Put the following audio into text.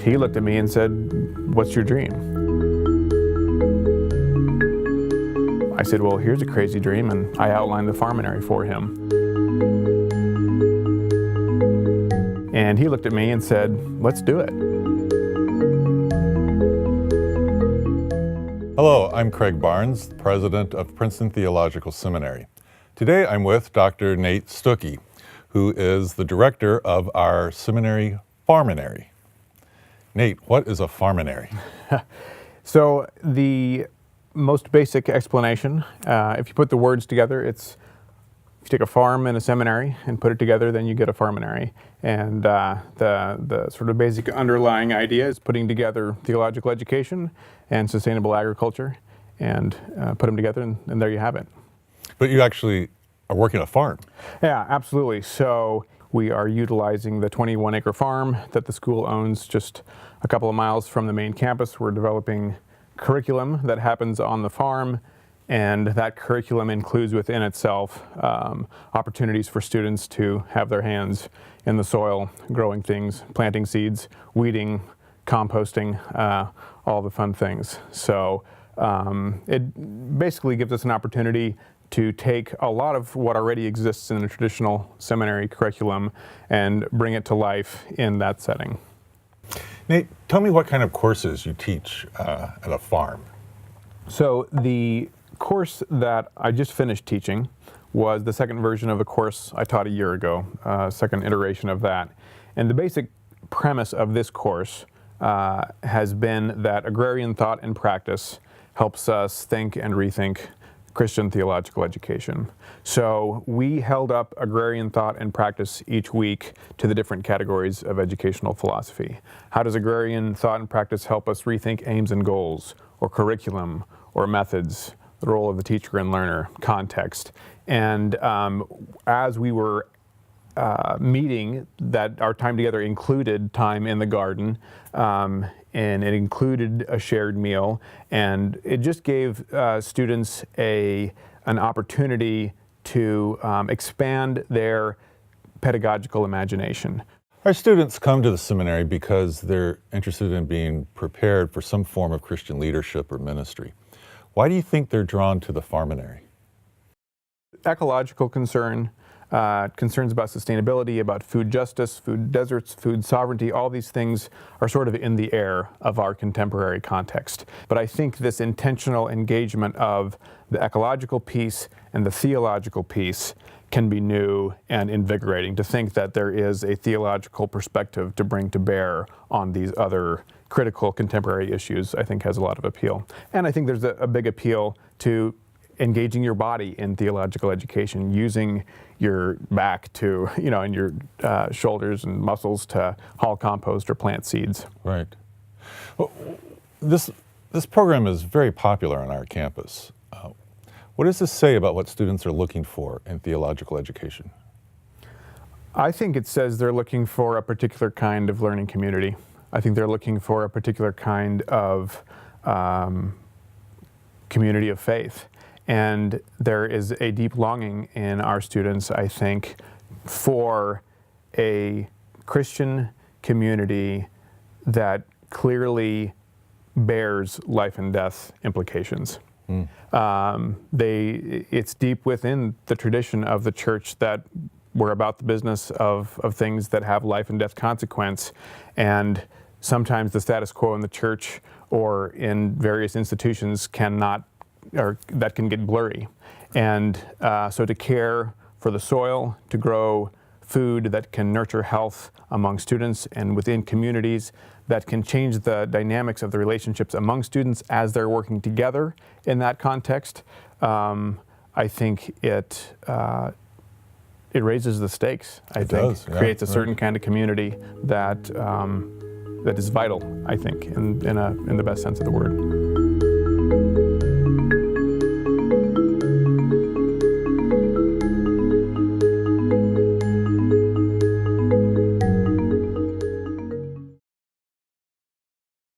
he looked at me and said, "What's your dream?" I said, "Well, here's a crazy dream," and I outlined the Farminary for him. And he looked at me and said, "Let's do it." Hello, I'm Craig Barnes, president of Princeton Theological Seminary. Today I'm with Dr. Nate Stucky, who is the director of our seminary Farminary. Nate, what is a Farminary? So the most basic explanation, if you put the words together, it's if you take a farm and a seminary and put it together, then you get a Farminary. And the sort of basic underlying idea is putting together theological education and sustainable agriculture and put them together, and there you have it. But you actually are working a farm. Yeah, absolutely. So we are utilizing the 21-acre farm that the school owns just a couple of miles from the main campus. We're developing curriculum that happens on the farm, and that curriculum includes within itself opportunities for students to have their hands in the soil, growing things, planting seeds, weeding, composting, all the fun things. So it basically gives us an opportunity to take a lot of what already exists in the traditional seminary curriculum and bring it to life in that setting. Nate, tell me what kind of courses you teach at a farm. So the course that I just finished teaching was the second version of the course I taught a year ago, second iteration of that. And the basic premise of this course has been that agrarian thought and practice helps us think and rethink Christian theological education. So we held up agrarian thought and practice each week to the different categories of educational philosophy. How does agrarian thought and practice help us rethink aims and goals, or curriculum, or methods, the role of the teacher and learner, context? And as we were meeting, that our time together included time in the garden, and it included a shared meal, and it just gave students an opportunity to expand their pedagogical imagination. Our students come to the seminary because they're interested in being prepared for some form of Christian leadership or ministry. Why do you think they're drawn to the Farminary? Ecological concern, concerns about sustainability, about food justice, food deserts, food sovereignty, all these things are sort of in the air of our contemporary context. But I think this intentional engagement of the ecological piece and the theological piece can be new and invigorating, to think that there is a theological perspective to bring to bear on these other critical contemporary issues, I think has a lot of appeal. And I think there's a big appeal to engaging your body in theological education, using your back to, and your shoulders and muscles to haul compost or plant seeds. Right. Well, this program is very popular on our campus. What does this say about what students are looking for in theological education? I think it says they're looking for a particular kind of learning community. I think they're looking for a particular kind of community of faith. And there is a deep longing in our students, I think, for a Christian community that clearly bears life and death implications. It's deep within the tradition of the church that we're about the business of things that have life and death consequence. And sometimes the status quo in the church or in various institutions that can get blurry. And so to care for the soil, to grow food that can nurture health among students and within communities, that can change the dynamics of the relationships among students as they're working together in that context, I think it raises the stakes. I think creates a certain kind of community that is vital, I think, in the best sense of the word.